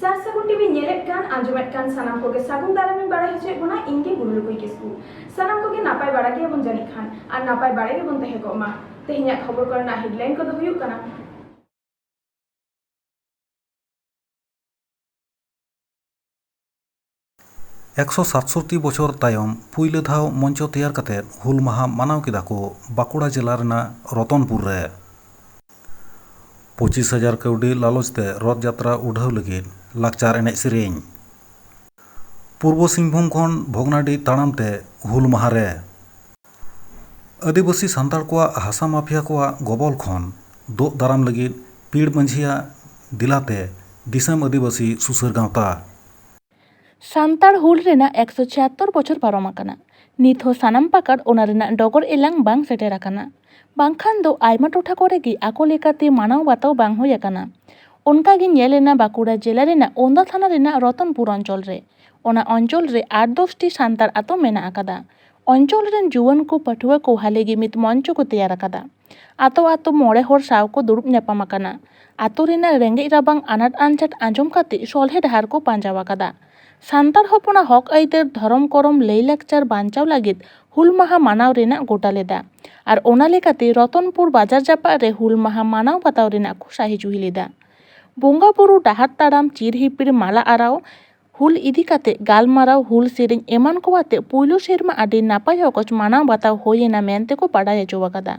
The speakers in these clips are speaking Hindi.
सार सागुन टीवी नेलेट कान आंजमेट कान सानाम कोगे सागुन दारामी बाड़ा हचे बोना इंगे गुरुलुकुई किस्कु सानाम कोगे नापाय बाड़ा के बन जानि खान आर नापाय बाड़ा के बन तहे गोमा तेहिया खबर करना हेडलाइन को दो हुयुग काना। एकशो 67 बछर तायम पुइले धाव मंच तैयार कते हुल माहा मानाव किदा को बाकुड़ा जिला रेना रतनपुर रे 25,000 कौडी लालचते रथ यात्रा उड़ाव लगी लाकचार एनेज सेरेñ पूर्व सिंहभूम खन भोगनाडी ताड़ामते हुल माहा रे आदिवासी सान्ताड़ को हासा माफिया को गबल खन दो दाराम लगी पीड़ मंझिया दिलाते दिसम आदिवासी सुसर गावता सान्ताड़ हुल रेना 176 बछर पारम आकाना नित हो सानाम पाकार ओना रेना डगर एलांग बांग सेटेर आकाना बांखान दो आयमा टोठा करे कि आको लेकाते मानाव बाताव बांग होय आकाना। ओनका गे नेलेना बाकुड़ा जिला रेना ओंदा थाना रेना रतनपुर अंचल रे ओना अंचल रे 8-10टी सान्ताड़ आतो मेना आकादा। अंचल रेन जुवान को पठुआ को हालेगे मित मंच को तैयार आकादा। आतो आतो मोड़े हर साव को दुरुब नेपाम आकाना। आतो रेना रेंगे राबांग आनाट आंचाट आंजम काते सलहे डाहार को पांजाव आकादा। सान्ताड़ हपना हक आइदार धरम करम लई लाकचार बांचाव लागिद हुल माहा मानाव रेना गोटा लेदा और ओना लेकाते रतनपुर बाजार जापा रे हुल माहा मानाव बाताव रेना को साही जुही लेदा। बोंगा बुरु डाहार ताड़ाम चिर हिपिर माला आराव हुल इदी काते गालमाराव हुल सेरेñ एमान को आते पुइलु सेरमा आडी नापाय हकच मानाव बाताव होयेना मेनते को बाडाय हचो आकादा।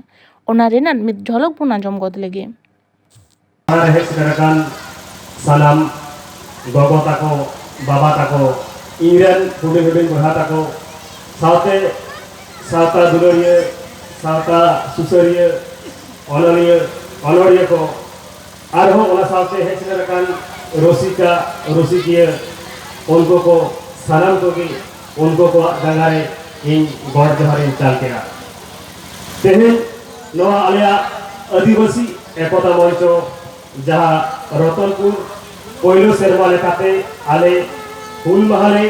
ओना रेना मित झलक बुन आंजम गद लेगे सानाम गगो ताको बाबा ताको इंग्रेन हुडिं हुडिं बहा ताको सावते सावता दुलरिया सावता सुसरिया अनोड़िया को आरहो ओना सावते हेचरकान रसिका रसिकिया उनको को सानाम को की उनको को डांगारे इन गॉड जोहारिन चाल केरा तेहेन नवा आलिया आदिवासी एकता मंचो जहाँ रतनपुर पहिलो सेरवा लेकाते आले हुल माहारे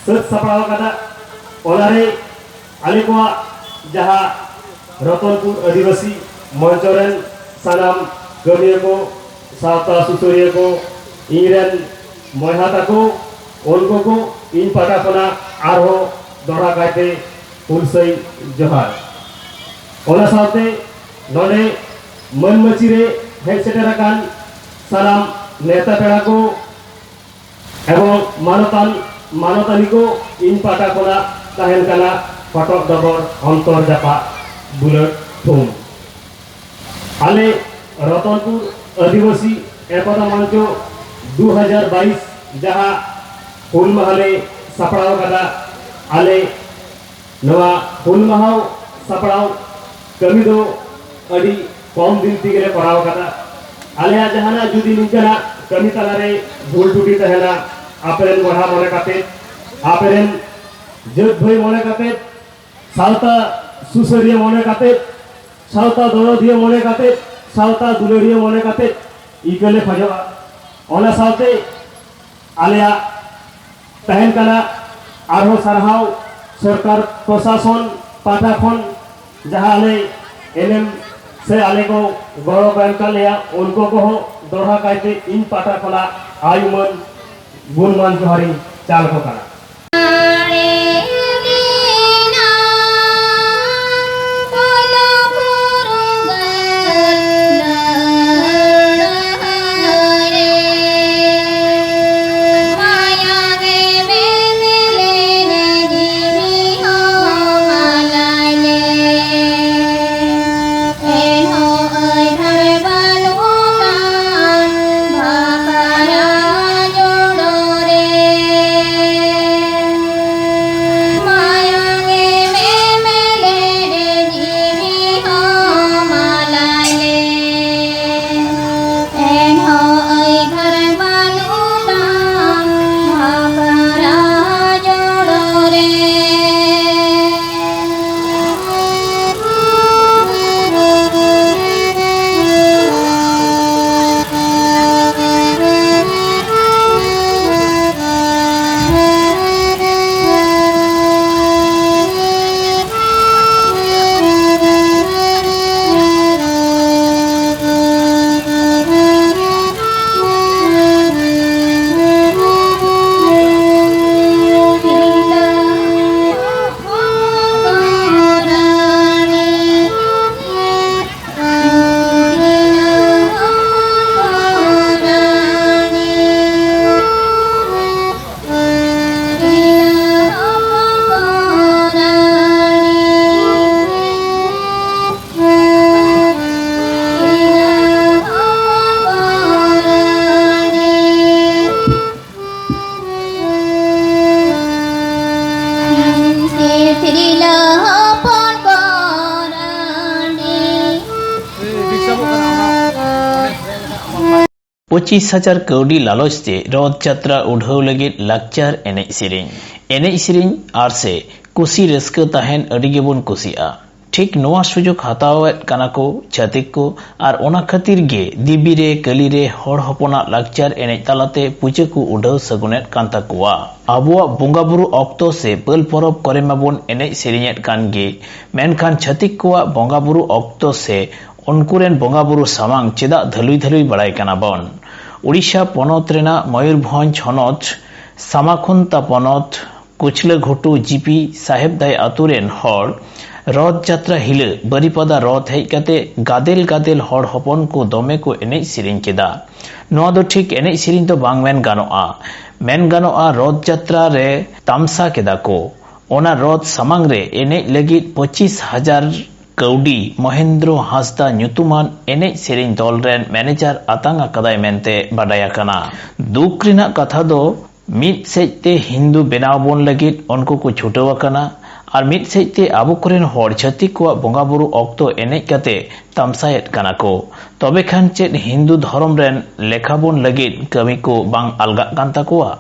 सत सपड़ाव कदा ओनारे आले को जहाँ रतनपुर आदिवासी मंचरेन सानाम गमिया को सावता सुसुरिया को इंग्रेन महिला को उनको को इन पाटा पना आरहो दोहरा कायते हुलसई जोहार ओना सावते नोडे मनमचिरे हेड सेटरकान सानाम नेता पेड़ा को एवं मानतानी को इन पाटा कोना ताहेन काना फटक दबर अंतर जापा बुलेट थुम आले रतनपुर आदिवासी एकता मंचो 2022 जहाँ हुल माहाले सपड़ाव कदा आले नवा हुल माहाव सपड़ाव कमी दो अड़ी कम दिन तीगरे पड़ाव कदा आले जहाना जुदी निकला कमी तलारे भूल टूटी तहना आपेरेन बढ़ा मने काते आपेरेन जग भई मने काते सावता सुसरिया मने काते सावता दरदिया मने काते सावता दुलरिया मने काते इकले फजवा ओना सावते आलेया तहन कना आरहो सरहाव सरकार प्रशासन पाटा खन जहाँ आले एनएम से आले को गौरव बैंका लिया उनको को दोहरा कायते इन पाटा खला आयुमन गुणमान जोहारी चाल को करा 25,000 कौड़ी लालच ते रथ यात्रा उड़ाव लगे लाकचार एने सेरें आर से कुसी रस्का तहन अड़ी गेबन कुसिया ठीक नोआ सुजोग हतावेद काना को छातिक को आर ओना खातिर गे दिबी रे कली रे हर हपना लाकचार एने तालाते पूजा को उड़ाव सगुनेत कान ताकुआ आबुआ बोंगा बुरु ऑक्तो से पल परब करे माबन एने सेरेंयेत कान गे मेनखान छातिक को बोंगा बुरु ऑक्तो से उनकुरेन बोंगा बुरु सामांग चेदा धलुई बड़ाई काना बन उड़ीसा पनत रेना मयूरभंज हनत सामाखुंता पनत कुचला घुटू जीपी साहेब दाई आतुरेन हर रथ यात्रा हिले बारीपदा रथ हेज काते गादेल हर हपन को दमे को एनेज सेरें केदा नोआ दो ठीक एनेज सेरें तो बांग मेन गानोआ रथ यात्रा रे तामसा केदा को ओना रथ सामांग रे एनेज लगित 25,000 कौड़ी महेंद्र हांसदा न्युतुमान एनेज सेरें दल रेन मैनेजर आतांग आकादाय मेनते बाडाय आकाना दुख रिना कथा दो मिद सेजते हिंदू बेनाव बोन लगित उनको को छुटाव आकाना और मिद सेजते आबो कोरेन हर छातिक को बोंगा बुरु ऑक्तो एनेज काते तामसायेत काना को तबे खान चेद हिंदू धर्म रेन लेखा बोन लगित कमी को बांग अलगा कान ताकोआ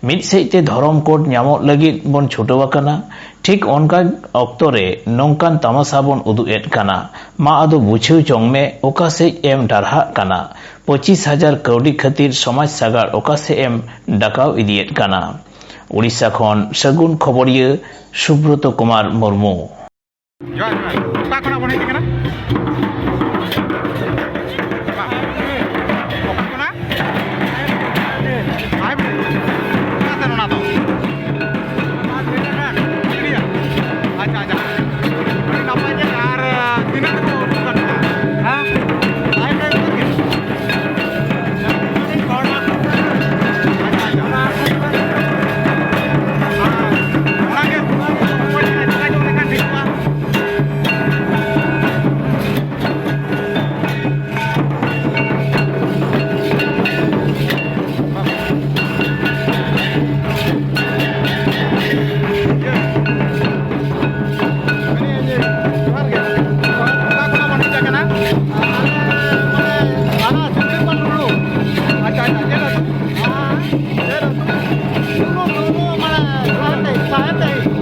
मिद सेजते धर्म कोड न्यामो लगित बोन छुटाव आकाना ठीक उनका ऑक्तो रे नोंकान तामासा बोन उदुएत काना मा आदो बुझाव चोंग में ओका सेज एम डारहा काना 25,000 कौड़ी खातिर समाज सागार ओका से एम डाकाव इदिएत काना उड़ीसा खन सगुन खबरिया सुब्रत कुमार मुर्मू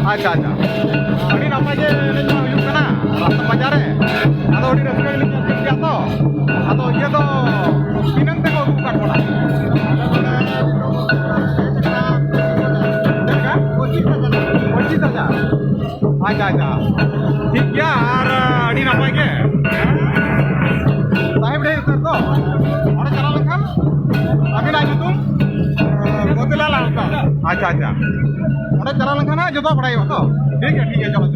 अच्छा अड़ी नपाय जे हुयुग कना रास्ता बाजार रे आदो अड़ी रस्का गे लिया तो आदो ये तो पिनंग ते को उदुग काट बोला अच्छा ठीक गया और अड़ी नपाय गे साहेब रे सर तो ओडे चला लखन अभी ना तुम गोदला लालका अच्छा ओडे चला लखन जो तो पढ़ाई हो तो ठीक है चलो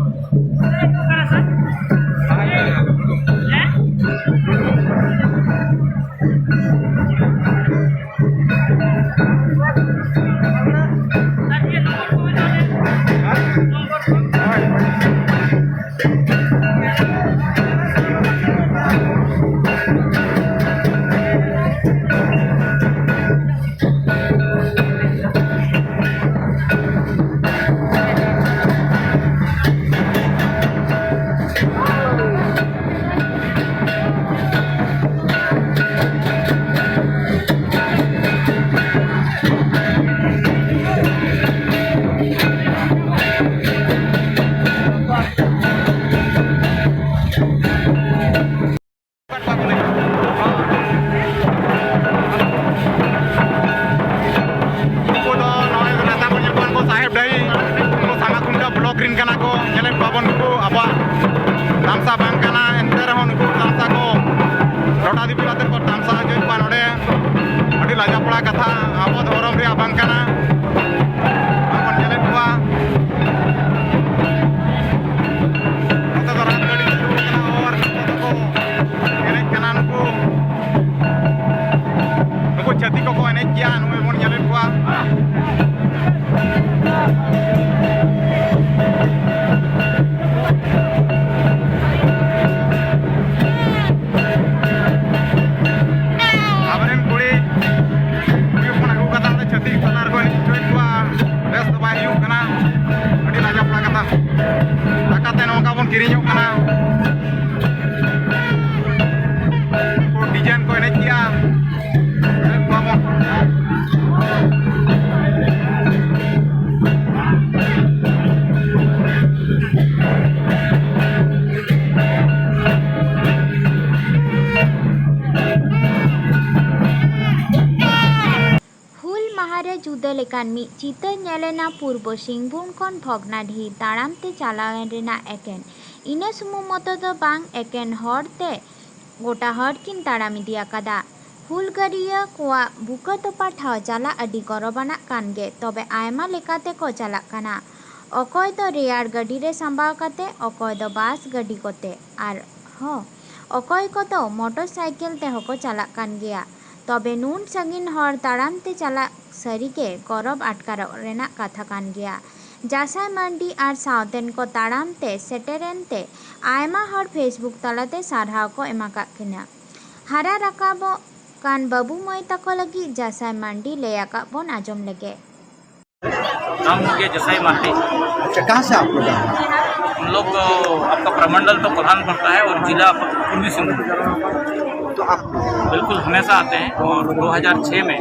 तामसा बांग कना एंते रहो नुकु तामसा को रोटा दिपि लाते को तामसा जोइ पा नोडे अडी लाजा पड़ा कथा आबो धरम रे बांग कना आपन जले बुआ तो तो रात गड़ी शुरू कना और को एने कना नुकु छति को एने किया नुए मन जले बुआ किरियो कना डिजाइन को एने किया रे जुदा लेकान मी चितर नेलेना पूर्व सिंहभूम खन भगनाडीही ताड़ामते चलावेन रेना एकेन इना सुमुंग मतो दो बांग एकेन हरते गोटा हर किन ताड़ाम इदी आकादा हुलगारिया कोआ बुका तोपा ठाव चला अडी गौरवाना कानगे तबे आयमा लेकाते को चलाक काना अकय दो रेयार गाड़ी रे संभाव काते अकय दो बास गाड़ी कोते आर हो अकय को तो मोटरसाइकिल ते हको चलाक कान गया तबे नून संगीन हर ताड़ाम ते चला सरीगे गौरव आटकारो रेना कथा कान गया जासाय मांडी आर साउतेन को ताड़ाम ते सेटेरेन ते आयमा हर फेसबुक तलाते सारहाव को एमाका किना हारा राकाबो कान बाबू मई तको लगी जासाय मांडी लेयाका बोन आजम लगे। नाम हो गया जसाई मांडी। अच्छा, कहाँ से आप लोग आए हैं? हम लोग आपका प्रमंडल तो प्रधान पड़ता है और जिला पूर्वी सिंहभूम। तो आप बिल्कुल हमेशा आते हैं और 2006 में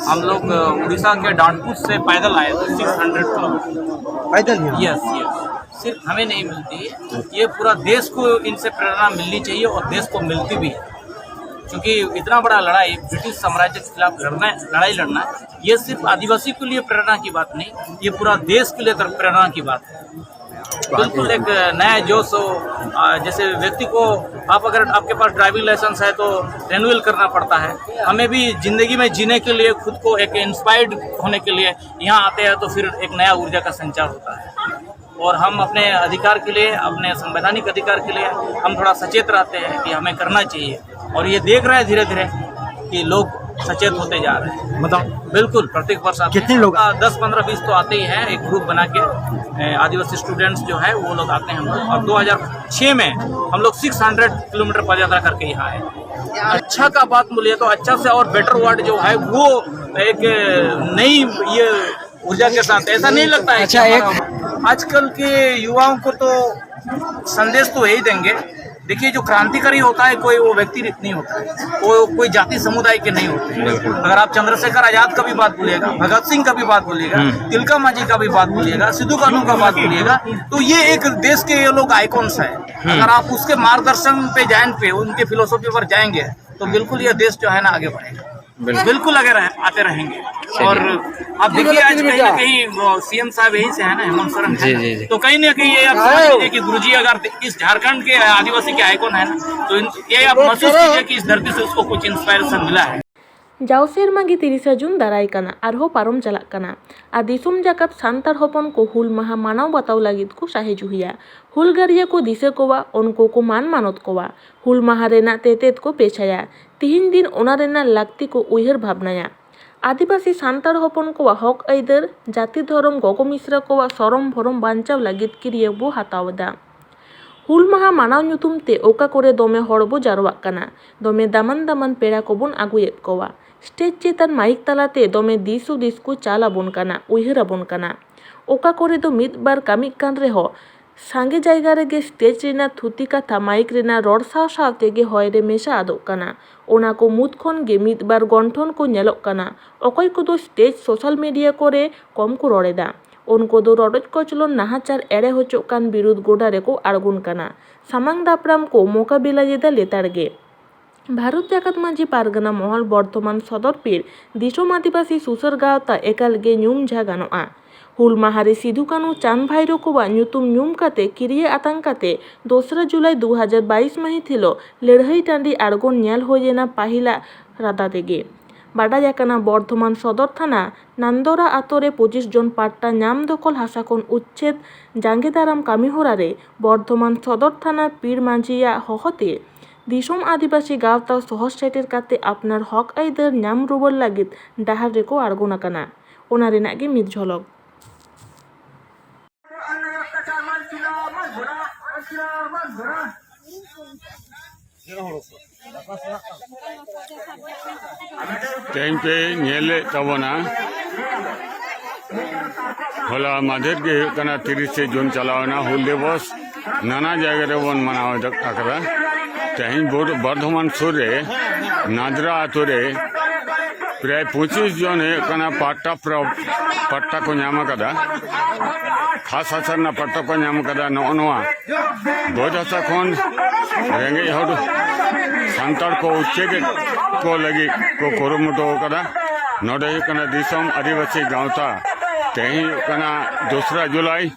हम लोग उड़ीसा के डांडपुर से पैदल आए थे 600 किलोमीटर पैदल ही? यस सिर्फ हमें नहीं मिलती है, ये पूरा देश को इनसे प्रेरणा मिलनी चाहिए और देश को मिलती भी है क्योंकि इतना बड़ा लड़ाई ब्रिटिश साम्राज्य के खिलाफ लड़ाई लड़ना ये सिर्फ आदिवासी के लिए प्रेरणा की बात नहीं, ये पूरा देश के लिए प्रेरणा की बात है। बिल्कुल एक नया जोश हो, जैसे व्यक्ति को आप अगर आपके पास ड्राइविंग लाइसेंस है तो रिन्यूअल करना पड़ता है, हमें भी ज़िंदगी में जीने के लिए खुद को एक इंस्पायर्ड होने के लिए यहाँ आते हैं तो फिर एक नया ऊर्जा का संचार होता है और हम अपने अधिकार के लिए, अपने संवैधानिक अधिकार के लिए हम थोड़ा सचेत रहते हैं कि हमें करना चाहिए और ये देख रहे हैं धीरे धीरे कि लोग सचेत होते जा रहे हैं। बताओ बिल्कुल प्रत्येक वर्ष कितने लोग? 10, 15, 20 तो आते ही हैं, एक ग्रुप बना के आदिवासी स्टूडेंट्स जो है वो लोग आते हैं हम लोग और 2006 में हम लोग 600 किलोमीटर पदयात्रा करके यहाँ आए। अच्छा का बात बोलिए तो अच्छा से और बेटर वर्ड जो है वो एक नई ये ऊर्जा के साथ ऐसा नहीं लगता है। अच्छा, आजकल के युवाओं को तो संदेश तो यही देंगे, देखिए जो क्रांतिकारी होता है कोई वो व्यक्ति नहीं होता है, वो कोई जाति समुदाय के नहीं होते हैं। अगर आप चंद्रशेखर आजाद का भी बात बोलिएगा, भगत सिंह का भी बात बोलिएगा, तिलका मांझी का भी बात बोलिएगा, सिद्धू कानू का बात बोलिएगा, तो ये एक देश के ये लोग आइकॉन्स है। अगर आप उसके मार्गदर्शन पे जाएंगे, उनके फिलोसफी पर जाएंगे तो बिल्कुल ये देश जो है ना आगे बढ़ेगा, बिल्कुल आगे आते रहेंगे। और आप देखिए आज कहीं ना कहीं सीएम साहब यहीं से है ना, हेमंत सोरेन है, तो कहीं ना कहीं ये आप समझ लीजिए कि गुरुजी अगर इस झारखंड के आदिवासी के आइकॉन है ना, तो ये आप महसूस कीजिए कि इस धरती से उसको कुछ इंस्पायरेशन मिला है। जाओ सेरमा गी 30 जून दाराय काना आरहो पारम चलाक काना आ दिसुम जाकात सान्तार हपन को हुल माहा मानाव बाताव लागिद को साहे जुहिया हुलगारिया को दिसे कोवा उनको को मान मानत कोवा हुल माहा रेना तेतेत को पेछाया तिहिन दिन ओना रेना लाक्ति को उयहर भावनाया आदिवासी सान्तार हपन कोवा हक आइदर जाति धरम गगो मिश्रा कोवा सरम भरम बांचाव लागिद किरिया बो हातावदा हुल माहा मानाव ᱧᱩᱛᱩᱢ ते ओका करे दोमे हर बो जारवाक काना दोमे दामान दामान पेड़ा कोबन आगुयेद कोवा स्टेज चेतान माइक तालाते दोमे दिस हुदिस को चाल आबन काना उयहर आबन काना ओका करे दो मिद बार कामिक कान रेहो सांगे जायगा रेगे स्टेज रेना थुती कथा माइक रेना रड़ साव सावतेगे हयरे मेशा आदोग काना ओना को मुद खन गे मिद बार गंठन को नेलोग काना अकय कोदो स्टेज सोशल मीडिया करे कम को रड़ेदा उनको दो रडज कचलन नाहाचार एड़े होचोग कान बिरुद गोडा रेको आड़गुन काना सामांग दापराम को मोकाबिला जेदा लेतारगे भारत जाकात माझी पारगना महल बर्धमान सदर पीर दिसोम आदिवासी सुसर गावता एकालगे ᱧᱩᱢ ᱡᱟ ᱜᱟᱱᱚᱜᱼᱟ हुल माहारे सिधु कानू चांद भाईरो कोवा ᱧᱩᱛᱩᱢ ᱧᱩᱢ काते किरिया आतांग काते 2 जुलाई 2022 महित हिलो लड़ाई टांडी आड़गोन नेल होयेना पाहिला रादा तेगे बाडाय आकाना बर्धमान सदर थाना नांदोरा आतोरे 25 जन पाट्टा नाम दखल हासा खन उच्छेद जांगे दाराम कामिहोरा रे बर्धमान सदर थाना पीर मांझिया हहते दिसोम आदिवासी गावता सहज सेटेर काते आपनार हक आइदार नाम रुबर लागिद डाहार रेको आड़गोन आकाना ओना रेनाग गे मिद झलक टाइम पे नेले तबना होला माधेर के कना 30 जून चलावना हुल दिवस नाना जगह रे बन मनाव आकरा तेहन बर्धमान सुर रे नादरा आतो रे प्राय 25 जन कना पट्टा को नाम कदा खास आसार ना पट्टा को नाम कदा नोआ गोजासा खन रेंगे हर सांतार को उच्चेद को लगी को कोरमुटो कदा नोडे दिसम आदिवासी गाँवता तेही 2 जुलाई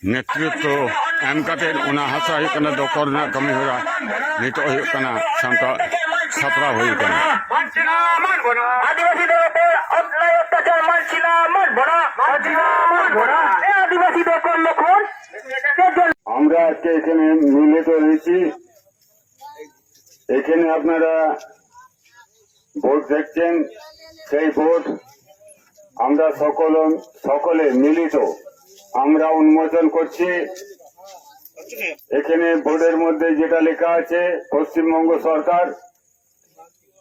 नेतृत्व एम काते उना हासा दखल ना कमी होरा नितो सामटा सापड़ा हुई আমরা আজকে এখানে মিলিত হয়েছি। এখানে আপনারা ভোট দেখছেন, সেই ভোট আমরা সকলে মিলিত আমরা উন্মোচন করছি। এখানে ভোটের মধ্যে যেটা লেখা আছে পশ্চিমবঙ্গ সরকার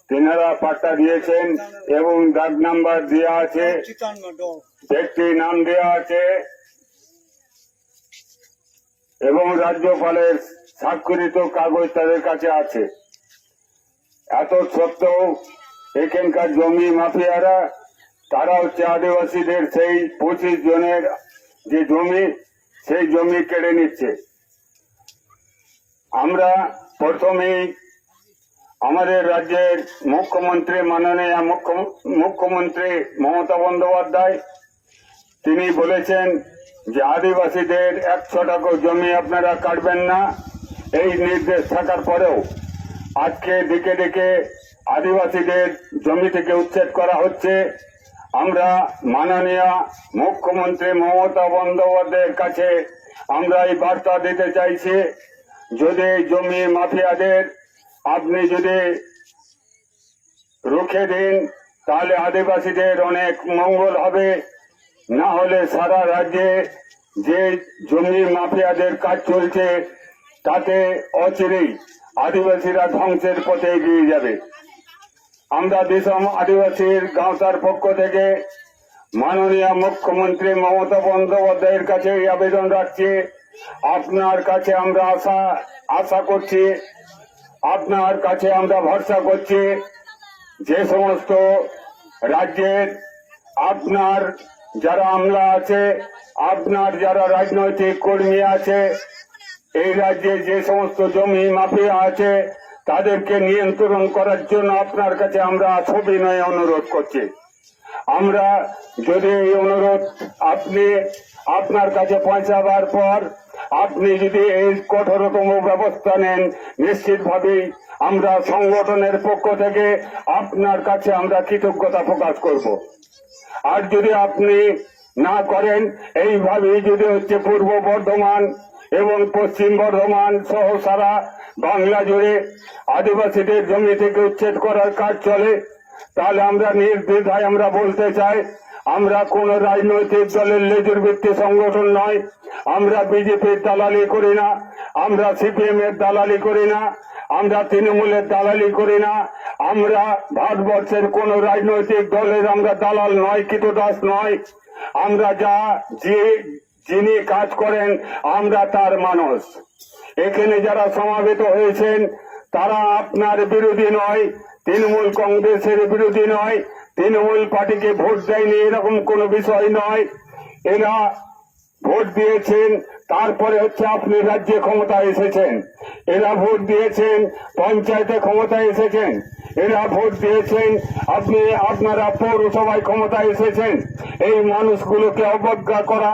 তিনারা পাট্টা দিয়েছেন এবং দাগ নাম্বার দেওয়া আছে, ব্যক্তির নাম দেওয়া আছে এবং রাজ্যপালের স্বাক্ষরিত কাগজ তাদের কাছে আছে। এত সত্ত্বেও এখানকার জমি মাফিয়ারা তারা হচ্ছে আদিবাসীদের সেই 25 জনের যে জমি সেই জমি কেড়ে নিচ্ছে। আমরা প্রথমেই আমাদের রাজ্যের মুখ্যমন্ত্রী মাননীয় মুখ্যমন্ত্রী মমতা বন্দ্যোপাধ্যায় তিনি বলেছেন যে আদিবাসীদের 100 টাকা জমি আপনারা কাটবেন না। এই নির্দেশ থাকার পরেও আজকে দিকে দিকে আদিবাসীদের জমি থেকে উচ্ছেদ করা হচ্ছে। আমরা মাননীয় মুখ্যমন্ত্রী মমতা বন্দ্যোপাধ্যায়ের কাছে আমরা এই বার্তা দিতে চাইছি, যদি জমি মাফিয়াদের আপনি যদি রুখে দিন তাহলে আদিবাসীদের অনেক মঙ্গল হবে। না হলে সারা রাজ্যে যে জমি মাফিয়াদের কাজ চলছে তাতে অচিরেই আদিবাসীরা ধ্বংসের পথে এগিয়ে যাবে। আমরা দিসম আদিবাসীর গাঁওতার পক্ষ থেকে মাননীয় মুখ্যমন্ত্রী মমতা বন্দ্যোপাধ্যায়ের কাছে এই আবেদন রাখছি, আপনার কাছে আমরা আশা করছি, আপনার কাছে আমরা ভরসা করছি, যে সমস্ত রাজ্যের আপনার যারা আমলা আছে, আপনার যারা রাজনৈতিক কর্মী আছে, এই রাজ্যে যে সমস্ত জমি মাফিয়া আছে তাদেরকে নিয়ন্ত্রণ করার জন্য আপনার কাছে আমরা সবিনয়ে অনুরোধ করছি। আমরা যদি এই অনুরোধ আপনি আপনার কাছে পৌঁছাবার পর আপনি যদি এই কঠোরতম ব্যবস্থা নেন, নিশ্চিতভাবেই আমরা সংগঠনের পক্ষ থেকে আপনার কাছে আমরা কৃতজ্ঞতা প্রকাশ করব। আর যদি আপনি না করেন, এইভাবেই যদি হচ্ছে পূর্ব বর্ধমান এবং পশ্চিম বর্ধমান সহ সারা বাংলা জুড়ে আদিবাসীদের জমি থেকে উচ্ছেদ করার কাজ চলে, তাহলে আমরা নির্দ্বিধায় আমরা বলতে চাই, আমরা কোন রাজনৈতিক দলের লেজুর ভিত্তি সংগঠন নয়, আমরা বিজেপির দালালি করি না, আমরা সিপিএম এর দালালি করি না, আমরা তৃণমূলের দালালি করি না, আমরা ভারতবর্ষের কোন রাজনৈতিক দলের আমরা দালাল নয়, কীটদাস নয়। আমরা যিনি কাজ করেন আমরা তার মানুষ। এখানে যারা সমাবেত হয়েছেন তারা আপনার বিরোধী নয়, তৃণমূল কংগ্রেসের বিরোধী নয়, তৃণমূল পার্টিকে ভোট দেয়নি এরকম কোনো বিষয় নয়। এরা ভোট দিয়েছেন, তারপরে হচ্ছে আপনি রাজ্যে ক্ষমতায় এসেছেন, এরা ভোট দিয়েছেন পঞ্চায়েতে ক্ষমতায় এসেছেন, এরা ভোট দিয়েছেন আপনারা পৌরসভায় ক্ষমতায় এসেছেন। এই মানুষগুলোকে অবজ্ঞা করা,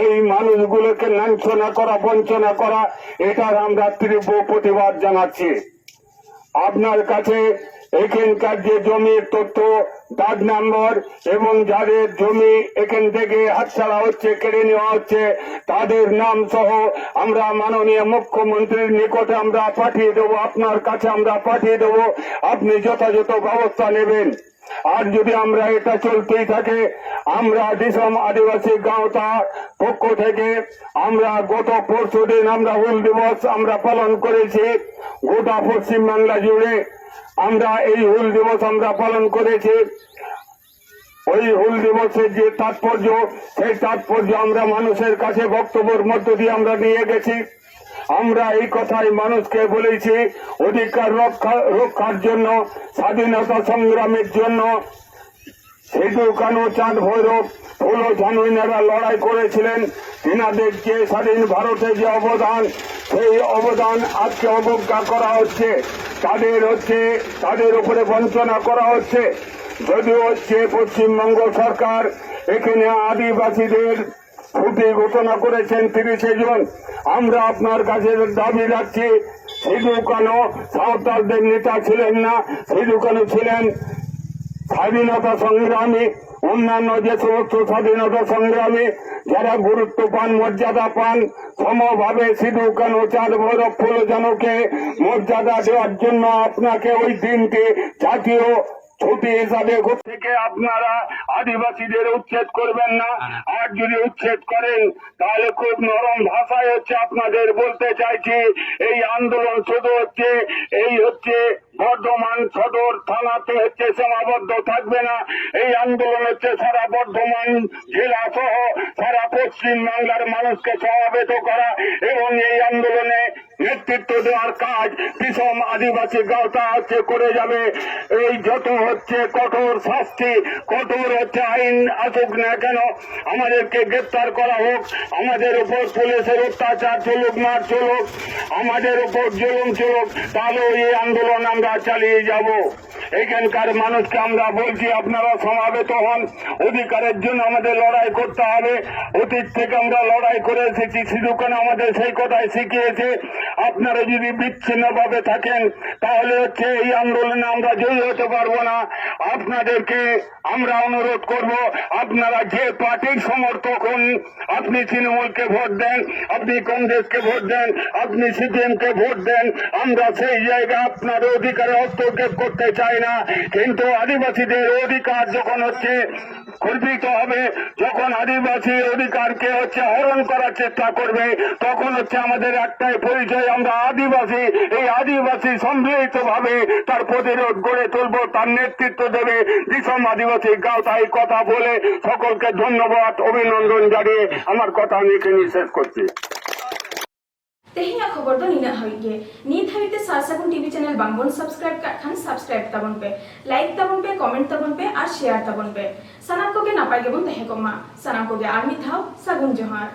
এই মানুষগুলোকে লাঞ্ছনা করা, বঞ্চনা করা, এটার আমরা তীব্র প্রতিবাদ জানাচ্ছি। আপনার কাছে এখানকার যে জমির তথ্য, দাগ নম্বর এবং যাদের জমি এখান থেকে হাতছাড়া হচ্ছে, কেড়ে নেওয়া হচ্ছে, তাদের নাম সহ আমরা মাননীয় মুখ্যমন্ত্রীর নিকটে আমরা পাঠিয়ে দেবো, আপনার কাছে আমরা পাঠিয়ে দেবো, আপনি যথাযথ ব্যবস্থা নেবেন। আর যদি আমরা এটা চলতেই থাকে, আমরা দিসম আদিবাসী গাঁওতা পক্ষ থেকে আমরা গত পরশুদিন আমরা হুল দিবস আমরা পালন করেছি গোটা পশ্চিমবাংলা জুড়ে। আমরা এই হুল দিবস আমরা পালন করেছি। ওই হুল দিবসের যে তাৎপর্য, সেই তাৎপর্য আমরা মানুষের কাছে বক্তব্যের মধ্য দিয়ে আমরা নিয়ে গেছি। আমরা এই কথাই মানুষকে বলেছি, অধিকার রক্ষার জন্য, স্বাধীনতা সংগ্রামের জন্য সিধু কানু চাঁদ ভৈরব ফুলো ঝানুইনারা লড়াই করেছিলেন। তিনাদের যে স্বাধীন ভারতের যে অবদান, সেই অবদান আজকে অবজ্ঞা করা হচ্ছে, তাদের উপরে বঞ্চনা করা হচ্ছে। যদিও হচ্ছে পশ্চিমবঙ্গ সরকার এখানে আদিবাসীদের ছুটি ঘোষণা করেছেন 30 জুন। আমরা আপনার কাছে দাবি রাখছি, সিধু কানু সাঁওতালদের নেতা ছিলেন না, সিধু কানু ছিলেন স্বাধীনতা সংগ্রামী। অন্যান্য যে সমস্ত স্বাধীনতা সংগ্রামী যারা গুরুত্ব পান, মর্যাদা পান, সমভাবে সিধু কানু চাঁদ ভৈরব ফুলজানোকে মর্যাদা দেওয়ার জন্য আপনাকে ওই দিনটি জাতীয় ছুটি হিসাবে থেকে আপনারা আদিবাসীদের উচ্ছেদ করবেন না। আর যদি উচ্ছেদ করেন তাহলে খুব নরম ভাষায় হচ্ছে আপনাদের বলতে চাইছি, এই আন্দোলন শুধু হচ্ছে বর্ধমান সদর থানাতে হচ্ছে সীমাবদ্ধ থাকবে না। এই আন্দোলন হচ্ছে সারা বর্ধমান জেলা সহ সারা পশ্চিম বাংলার মানুষকে সমবেত করা এবং এই আন্দোলনে নেতৃত্ব দেওয়ার কাজ বিষম আদিবাসী গাঁওতা হচ্ছে করে যাবে। এই যত হচ্ছে কঠোর শাস্তি, কঠোর হচ্ছে আইন আসুক না কেন, আমাদেরকে গ্রেপ্তার করা হোক, আমাদের উপর পুলিশের অত্যাচার চলুক, মার চলুক, আমাদের উপর জুলুম চলুক, তাহলে এই আন্দোলন আমরা চালিয়ে যাব। এখানকার মানুষকে আমরা বলছি, আপনারা সমাবেত হন। অধিকারের জন্য আমাদের লড়াই করতে হবে। অতীত থেকে আমরা লড়াই করে এসেছি, সিধু কানু আমাদের সেই কথাই শিখিয়েছে। আপনারা যদি বিচ্ছিন্নভাবে থাকেন তাহলে হচ্ছে এই আন্দোলনে আমরা জয়ী হতে পারবো না। আপনাদেরকে আমরা অনুরোধ করব, আপনারা যে পার্টির সমর্থক হন, আপনি তৃণমূলকে ভোট দেন, আপনি কংগ্রেসকে ভোট দেন, আপনি সিপিএম কে ভোট দেন, আমরা সেই জায়গায় আপনার অধিকারে হস্তক্ষেপ করতে চাই না। কিন্তু আদিবাসীদের অধিকার যখন হচ্ছে খর্বিত হবে, যখন আদিবাসী অধিকারকে হচ্ছে হরণ করার চেষ্টা করবে, তখন হচ্ছে আমাদের একটাই পরিচয়, আমরা আদিবাসী। এই আদিবাসী সম্মিলিত ভাবে তার প্রতিরোধ গড়ে তুলব, তার নেতৃত্ব দেবে বিষম আদিবাসী গাঁওতা। এই কথা বলে সকলকে ধন্যবাদ, অভিনন্দন জানিয়ে আমার কথা আমি এখানে শেষ করছি। तेहिया खबर तो नीना हई गे नीत हईते सारसागुन टीवी चैनल बांगबन सब्सक्राइब का खान सब्सक्राइब तबन पे लाइक तबन पे कमेंट तबन पे और शेयर तबन पे सनाम को के नापाय गेबन तहे को मा सनाम को के आर्मी थाव सागुन जोहार।